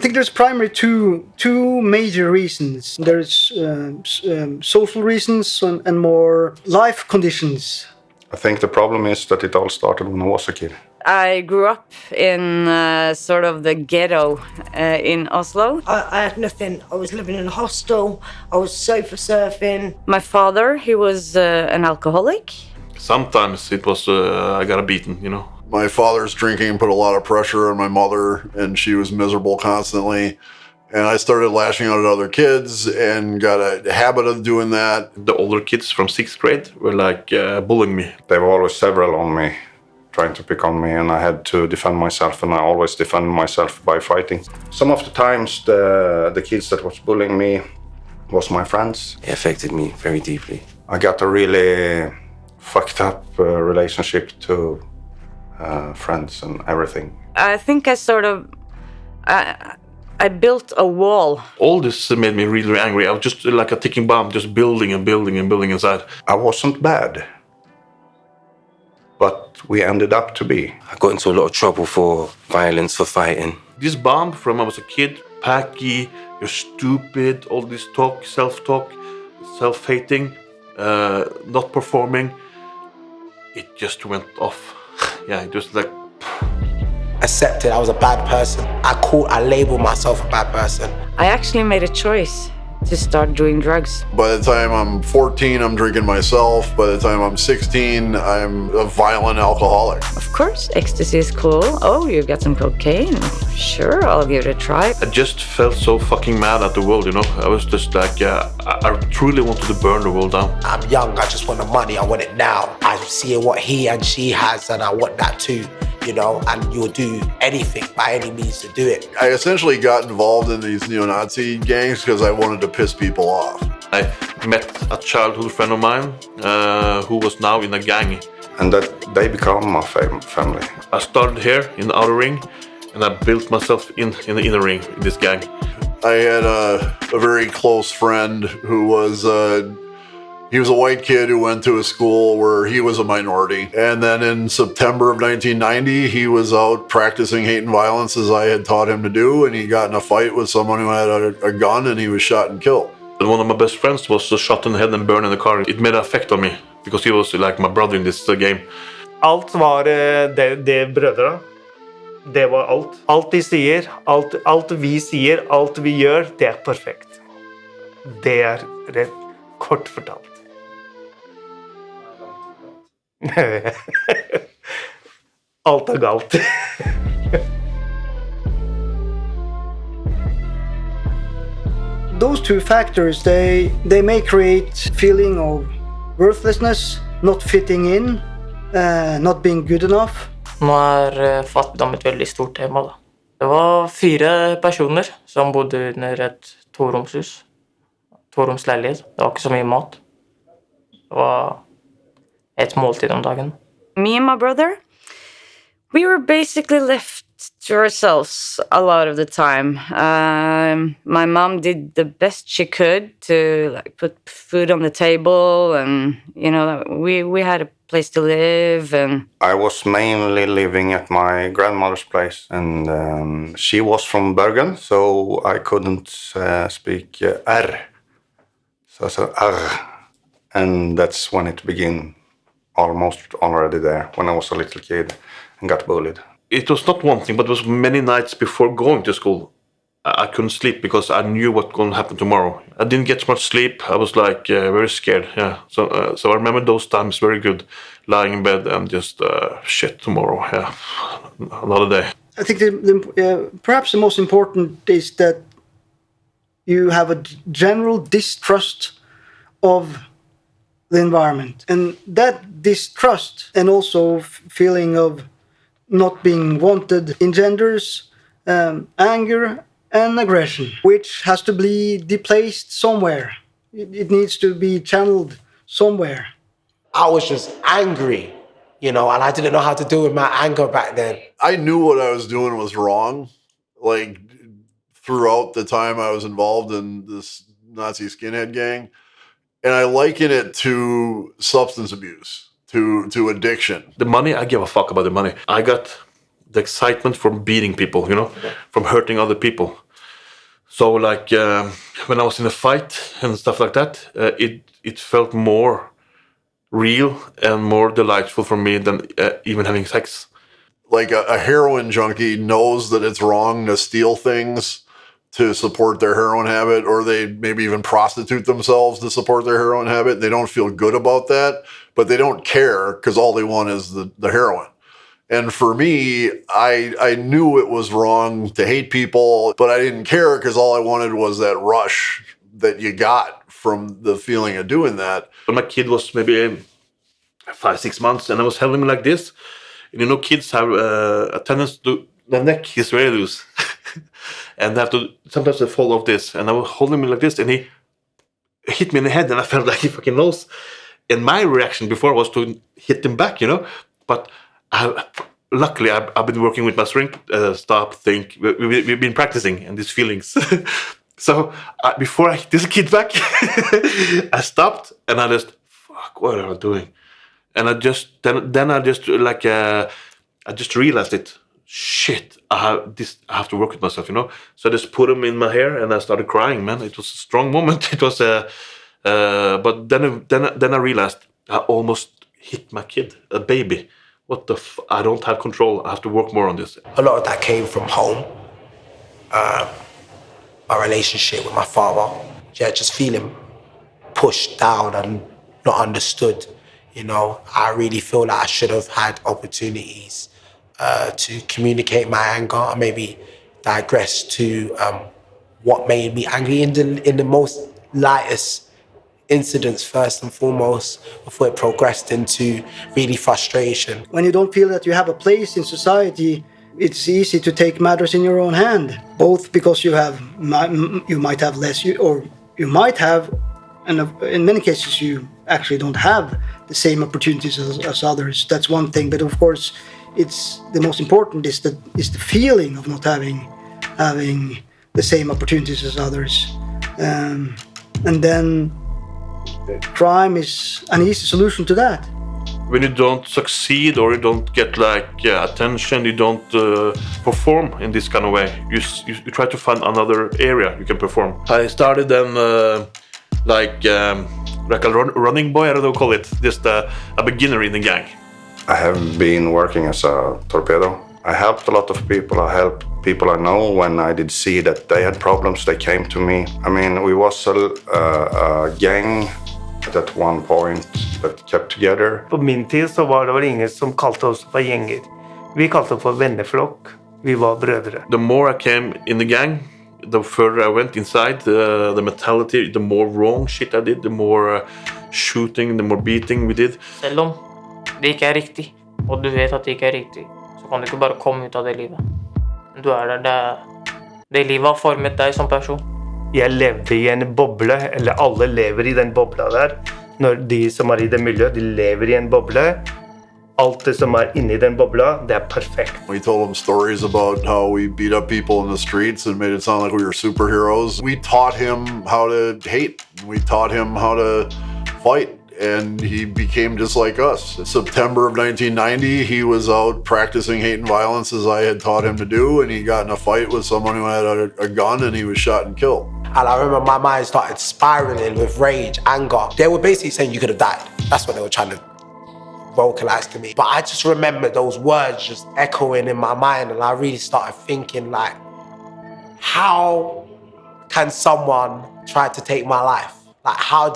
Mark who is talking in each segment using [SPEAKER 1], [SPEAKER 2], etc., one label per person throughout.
[SPEAKER 1] think there's primarily two major reasons. There's social reasons and more life conditions.
[SPEAKER 2] I think the problem is that it all started when I was a kid.
[SPEAKER 3] I grew up in sort of the ghetto in Oslo.
[SPEAKER 4] I had nothing. I was living in a hostel. I was sofa surfing.
[SPEAKER 3] My father, he was an alcoholic.
[SPEAKER 5] Sometimes it was I got beaten, you know.
[SPEAKER 6] My father's drinking put a lot of pressure on my mother, and she was miserable constantly. And I started lashing out at other kids and got a habit of doing that.
[SPEAKER 5] The older kids from 6th grade were like bullying me.
[SPEAKER 2] There were always several on me, trying to pick on me, and I had to defend myself, and I always defended myself by fighting. Some of the times the kids that was bullying me was my friends.
[SPEAKER 7] It affected me very deeply.
[SPEAKER 2] I got a really fucked up relationship to friends and everything.
[SPEAKER 3] I think I sort of... I built a wall.
[SPEAKER 5] All this made me really angry. I was just like a ticking bomb, just building and building and building inside.
[SPEAKER 2] I wasn't bad, but we ended up to be.
[SPEAKER 7] I got into a lot of trouble for violence, for fighting.
[SPEAKER 5] This bomb from I was a kid, Packy, you're stupid, all this talk, self-talk, self-hating, not performing, it just went off. Yeah, it was like...
[SPEAKER 8] Accepted I was a bad person. I labeled myself a bad person.
[SPEAKER 3] I actually made a choice to start doing drugs.
[SPEAKER 6] By the time I'm 14, I'm drinking myself. By the time I'm 16, I'm a violent alcoholic.
[SPEAKER 3] Of course, ecstasy is cool. Oh, you got some cocaine? Sure, I'll give it a try.
[SPEAKER 5] I just felt so fucking mad at the world, you know? I was just like, I truly wanted to burn the world down.
[SPEAKER 8] I'm young, I just want the money, I want it now. I'm seeing what he and she has and I want that too. You know, and you'll do anything by any means to do it.
[SPEAKER 6] I essentially got involved in these neo-Nazi gangs because I wanted to piss people off.
[SPEAKER 5] I met a childhood friend of mine who was now in a gang.
[SPEAKER 2] And that they become my family.
[SPEAKER 5] I started here in the outer ring and I built myself in the inner ring in this gang.
[SPEAKER 6] I had a very close friend who was he was a white kid who went to a school where he was a minority. And then in September of 1990, he was out practicing hate and violence as I had taught him to do. And he got in a fight with someone who had a gun and he was shot and killed.
[SPEAKER 5] And one of my best friends was shot in the head and burned in the car. It made an effect on me because he was like my brother in this game.
[SPEAKER 9] Alt var det brødre. Det var alt. Alt de sier, alt vi sier, alt vi gjør, det er perfekt. Det er rett kort fortalt. Alt er galt.
[SPEAKER 1] Those two factors, they may create feeling of worthlessness, not fitting in, not being good enough.
[SPEAKER 10] Nå fattigdom et veldig stort tema da. Det var 4 personer som bodde under et toromshus. Toromsleilighet. Det var ikke så mye mat. Det var et måltid om dagen.
[SPEAKER 3] Me and my brother, we were basically left to ourselves a lot of the time. My mom did the best she could to like put food on the table, and you know we had a place to live. And
[SPEAKER 2] I was mainly living at my grandmother's place, and she was from Bergen, so I couldn't speak R. So I said R, and that's when it began. Almost already there when I was a little kid and got bullied.
[SPEAKER 5] It was not one thing, but it was many nights before going to school. I couldn't sleep because I knew what was going to happen tomorrow. I didn't get much sleep. I was like very scared. Yeah. So I remember those times very good, lying in bed and just shit tomorrow. Yeah, another day.
[SPEAKER 1] I think perhaps the most important is that you have a general distrust of the environment, and that distrust and also feeling of not being wanted engenders anger and aggression, which has to be displaced somewhere. It needs to be channeled somewhere.
[SPEAKER 8] I was just angry, you know, and I didn't know how to deal with my anger back then.
[SPEAKER 6] I knew what I was doing was wrong. Like throughout the time I was involved in this Nazi skinhead gang. And I liken it to substance abuse, to addiction.
[SPEAKER 5] The money, I give a fuck about the money. I got the excitement from beating people, you know, from hurting other people. So like when I was in a fight and stuff like that, it felt more real and more delightful for me than even having sex.
[SPEAKER 6] Like a heroin junkie knows that it's wrong to steal things to support their heroin habit, or they maybe even prostitute themselves to support their heroin habit. They don't feel good about that, but they don't care because all they want is the heroin. And for me, I knew it was wrong to hate people, but I didn't care because all I wanted was that rush that you got from the feeling of doing that.
[SPEAKER 5] When my kid was maybe 5-6 months and I was holding him like this, and you know, kids have a tendency to, the neck is very loose. And they have to, sometimes they fall off this. And I was holding him like this and he hit me in the head and I felt like he fucking knows. And my reaction before was to hit him back, you know. But luckily I've been working with my strength, stop, think. We've been practicing and these feelings. So before I hit this kid back, I stopped and I just, fuck, what am I doing? And I just, then I just like, I just realized it. Shit, I have to work with myself, you know. So I just put him in my hair and I started crying, man. It was a strong moment. It was but then I realized I almost hit my kid, a baby. What the I don't have control. I have to work more on this.
[SPEAKER 8] A lot of that came from home. My relationship with my father. Yeah, just feeling pushed down and not understood. You know, I really feel like I should have had opportunities to communicate my anger and maybe digress to what made me angry in the most lightest incidents first and foremost before it progressed into really frustration.
[SPEAKER 1] When you don't feel that you have a place in society, it's easy to take matters in your own hand, both because you might have less, or you might have, and in many cases you actually don't have the same opportunities as others. That's one thing, but of course it's the most important is the feeling of not having the same opportunities as others, and then crime is an easy solution to that.
[SPEAKER 5] When you don't succeed or you don't get like attention, you don't perform in this kind of way. You try to find another area you can perform. I started then like a running boy, I don't know what to call it, just a beginner in the gang.
[SPEAKER 2] I have been working as a torpedo. I helped a lot of people. I helped people I know when I did see that they had problems, they came to me. I mean, we was a gang at one point that kept together.
[SPEAKER 9] På min tid så var det vel ingen som kalte oss for gjenger. Vi kalte oss for venneflokk. Vi var brødre.
[SPEAKER 5] The more I came in the gang, the further I went inside, the mentality, the more wrong shit I did, the more shooting, the more beating we did.
[SPEAKER 10] Selv om det ikke er riktig, og du vet at det ikke er riktig, så kan du ikke bare komme ut av det livet. Du er der, det livet har formet deg som person.
[SPEAKER 9] Jeg levde i en boble, eller alle lever i den bobla der. Når de som er i det miljøet, de lever i en boble. Alt det som er inni den bobla, det er perfekt.
[SPEAKER 6] We told him stories about how we beat up people in the streets and made it sound like we were superheroes. We taught him how to hate. We taught him how to fight. And he became just like us. In September of 1990, he was out practicing hate and violence as I had taught him to do, and he got in a fight with someone who had a gun, and he was shot and killed.
[SPEAKER 8] And I remember my mind started spiraling with rage, anger. They were basically saying you could have died. That's what they were trying to vocalize to me. But I just remember those words just echoing in my mind, and I really started thinking like, how can someone try to take my life? Like, how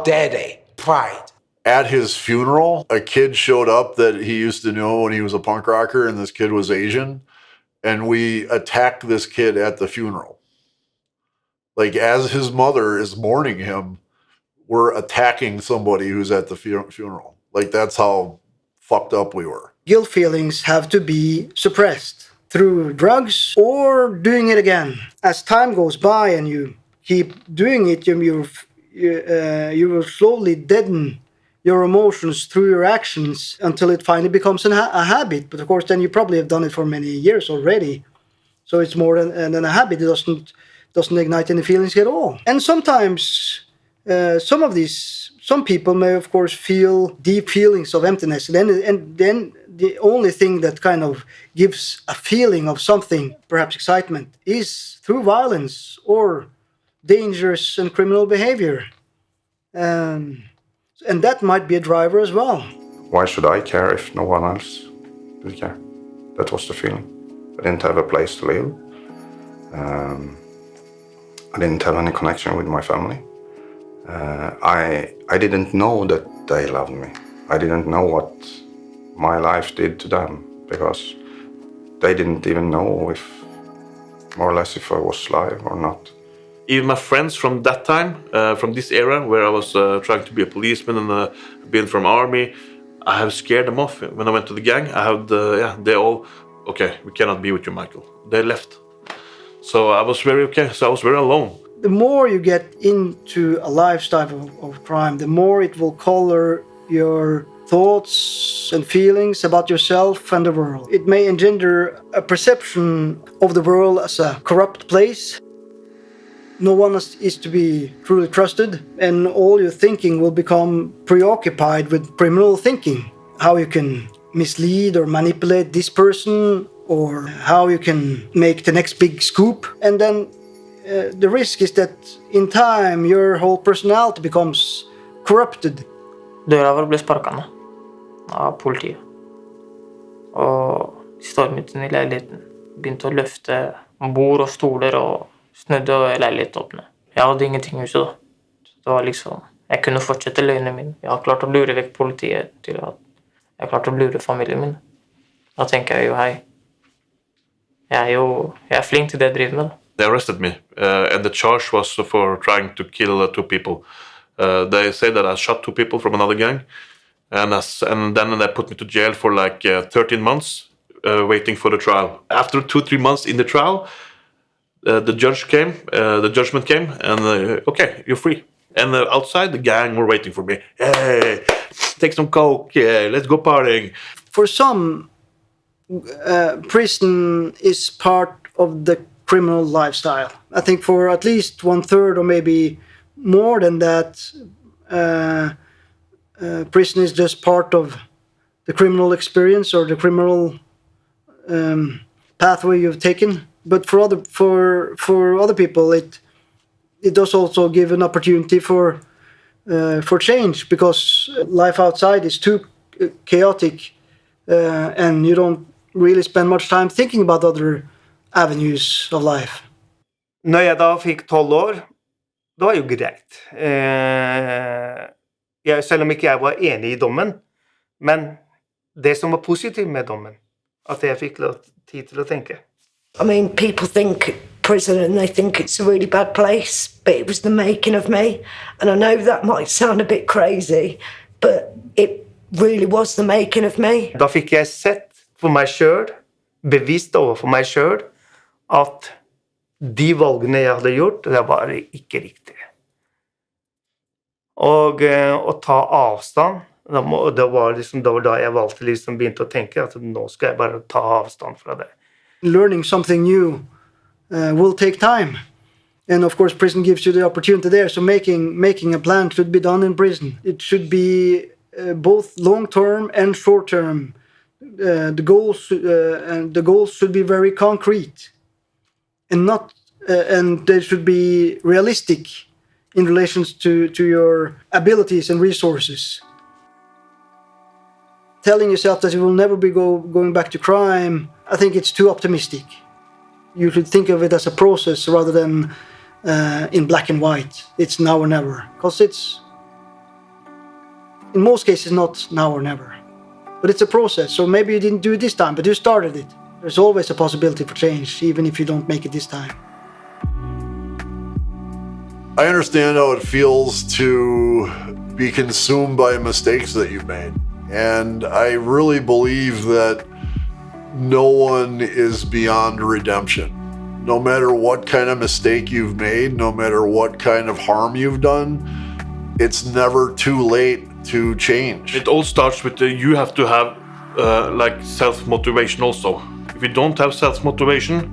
[SPEAKER 8] dare they? Pride.
[SPEAKER 6] At his funeral, a kid showed up that he used to know when he was a punk rocker, and this kid was Asian, and we attacked this kid at the funeral. Like, as his mother is mourning him, we're attacking somebody who's at the funeral. Like, that's how fucked up we were.
[SPEAKER 1] Guilt feelings have to be suppressed through drugs or doing it again. As time goes by and you keep doing it, you will slowly deaden your emotions through your actions until it finally becomes a habit. But of course, then you probably have done it for many years already. So it's more than a habit. It doesn't ignite any feelings at all. And sometimes some people may, of course, feel deep feelings of emptiness. And then the only thing that kind of gives a feeling of something, perhaps excitement, is through violence or dangerous and criminal behavior. And that might be a driver as well.
[SPEAKER 2] Why should I care if no one else did care? That was the feeling. I didn't have a place to live. I didn't have any connection with my family. I didn't know that they loved me. I didn't know what my life did to them, because they didn't even know if, more or less, if I was alive or not.
[SPEAKER 5] Even my friends from that time, from this era where I was trying to be a policeman and being from army, I have scared them off. When I went to the gang, they all, okay, we cannot be with you, Michael. They left. So I was very alone.
[SPEAKER 1] The more you get into a lifestyle of crime, the more it will color your thoughts and feelings about yourself and the world. It may engender a perception of the world as a corrupt place. No one is to be truly trusted, and all your thinking will become preoccupied with criminal thinking. How you can mislead or manipulate this person, or how you can make the next big scoop. And then the risk is that in time your whole personality becomes corrupted.
[SPEAKER 10] Døra vår ble sparket ned av politiet. Og de stormet inn i leiligheten. Begynte å løfte bord og stoler og snudde leiligheten opp ned. Jeg hadde ingenting i huset da. Det var liksom, jeg kunne fortsette løgnene mine. Jeg har klart å lure vekk politiet til at jeg har klart å lure familien min. Da tenker jeg jo, hei, jeg er flink til det jeg driver med.
[SPEAKER 5] They arrested me, and the charge was for trying to kill 2 people. They say that I shot 2 people from another gang, and then they put me to jail for like 13 months, waiting for the trial. After 2-3 months in the trial, the judgment came, and okay, you're free. And outside, the gang were waiting for me. Hey, take some coke, yeah, let's go partying.
[SPEAKER 1] For some, prison is part of the criminal lifestyle. I think for at least 1/3 or maybe more than that, prison is just part of the criminal experience or the criminal pathway you've taken. But for other people, it does also give an opportunity for change, because life outside is too chaotic, and you don't really spend much time thinking about other avenues of life.
[SPEAKER 9] Når jeg da fikk 12 år, det var jo greit. Selv om ikke jeg var enig i dommen, men det som var positivt med dommen, at jeg fikk tid til å tenke.
[SPEAKER 4] I mean, people think prison and they think it's a really bad place, but it was the making of me. And I know that might sound a bit crazy, but it really was the making of me.
[SPEAKER 9] Da fikk jeg sett for meg selv, bevisst overfor meg selv, at de valgene jeg hadde gjort, det var ikke riktig. Og å ta avstand, det var da jeg valgte begynte å tenke at nå skal jeg bare ta avstand fra det.
[SPEAKER 1] Learning something new will take time. And of course, prison gives you the opportunity there. So making a plan should be done in prison. It should be both long-term and short-term. The goals should be very concrete, and they should be realistic in relation to your abilities and resources. Telling yourself that you will never be going back to crime, I think it's too optimistic. You should think of it as a process rather than in black and white. It's now or never, because it's in most cases not now or never, but it's a process. So maybe you didn't do it this time, but you started it. There's always a possibility for change, even if you don't make it this time.
[SPEAKER 6] I understand how it feels to be consumed by mistakes that you've made. And I really believe that no one is beyond redemption. No matter what kind of mistake you've made, no matter what kind of harm you've done, it's never too late to change.
[SPEAKER 5] It all starts with you have to have like self-motivation also. If you don't have self-motivation,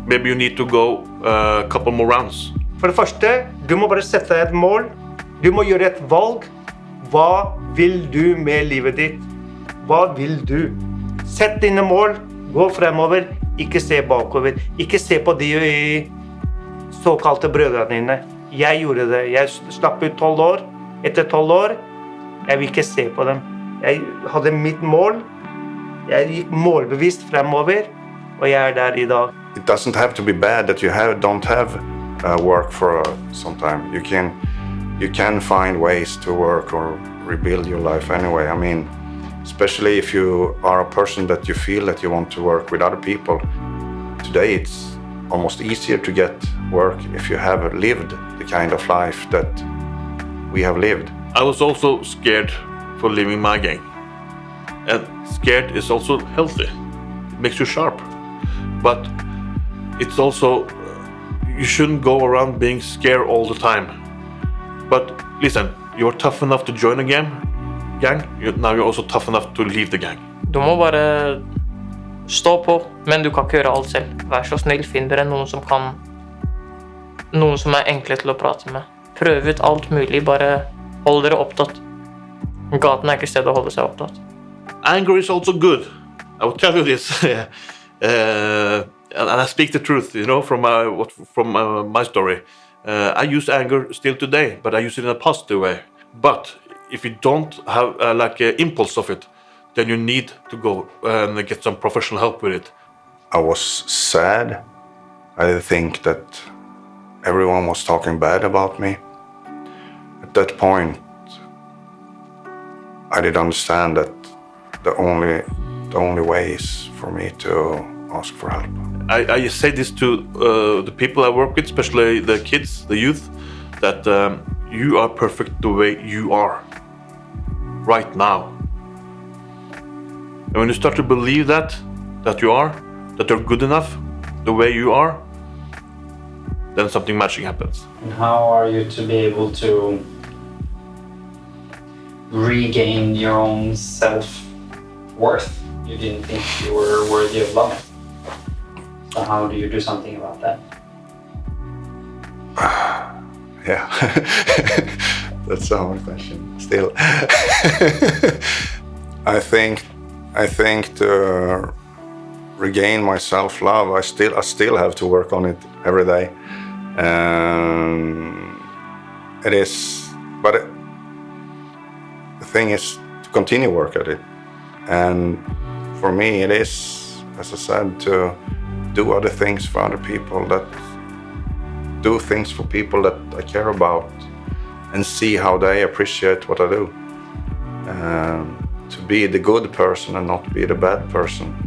[SPEAKER 5] maybe you need to go a couple more rounds.
[SPEAKER 9] For det første, du må bare sette deg et mål. Du må gjøre et valg. Hva vil du med livet ditt? Hva vil du? Sett dine mål, gå fremover, ikke se bakover. Ikke se på de såkalte brødrene dine. Jeg gjorde det. Jeg slapp ut 12 år. Etter 12 år, jeg vil ikke se på dem. Jeg hadde mitt mål. Jeg gikk målbevisst fremover, og jeg er der i dag.
[SPEAKER 2] It doesn't have to be bad that you don't have work for some time. You can find ways to work or rebuild your life anyway. I mean, especially if you are a person that you feel that you want to work with other people. Today it's almost easier to get work if you have lived the kind of life that we have lived.
[SPEAKER 5] I was also scared for leaving my gang. And scared is also healthy. It makes you sharp. But it's also, you shouldn't go around being scared all the time. But listen, you're tough enough to join a gang. Now you're also tough enough to leave the gang.
[SPEAKER 10] Du må bare stå på, men du kan ikke gjøre alt selv. Vær så snill, finn dere noen som er enkle til å prate med. Prøv ut alt mulig, bare hold dere opptatt. Gaten er ikke stedet å holde seg opptatt.
[SPEAKER 5] Anger is also good. I will tell you this. And I speak the truth, you know, from my story. I use anger still today, but I use it in a positive way. But if you don't have like an impulse of it, then you need to go and get some professional help with it.
[SPEAKER 2] I was sad. I think that everyone was talking bad about me. At that point, I did understand that the only way is for me to ask for help.
[SPEAKER 5] I say this to the people I work with, especially the kids, the youth, that you are perfect the way you are right now. And when you start to believe that you're good enough the way you are, then something magic happens.
[SPEAKER 11] And how are you to be able to regain your own self-worth? You didn't think you were worthy of love. So how do you do something about that?
[SPEAKER 2] Yeah, that's a hard question. Still, I think to regain my self-love, I still have to work on it every day. The thing is to continue work at it, and for me, it is, as I said, to do other things for other people, do things for people that I care about, and see how they appreciate what I do. To be the good person and not be the bad person.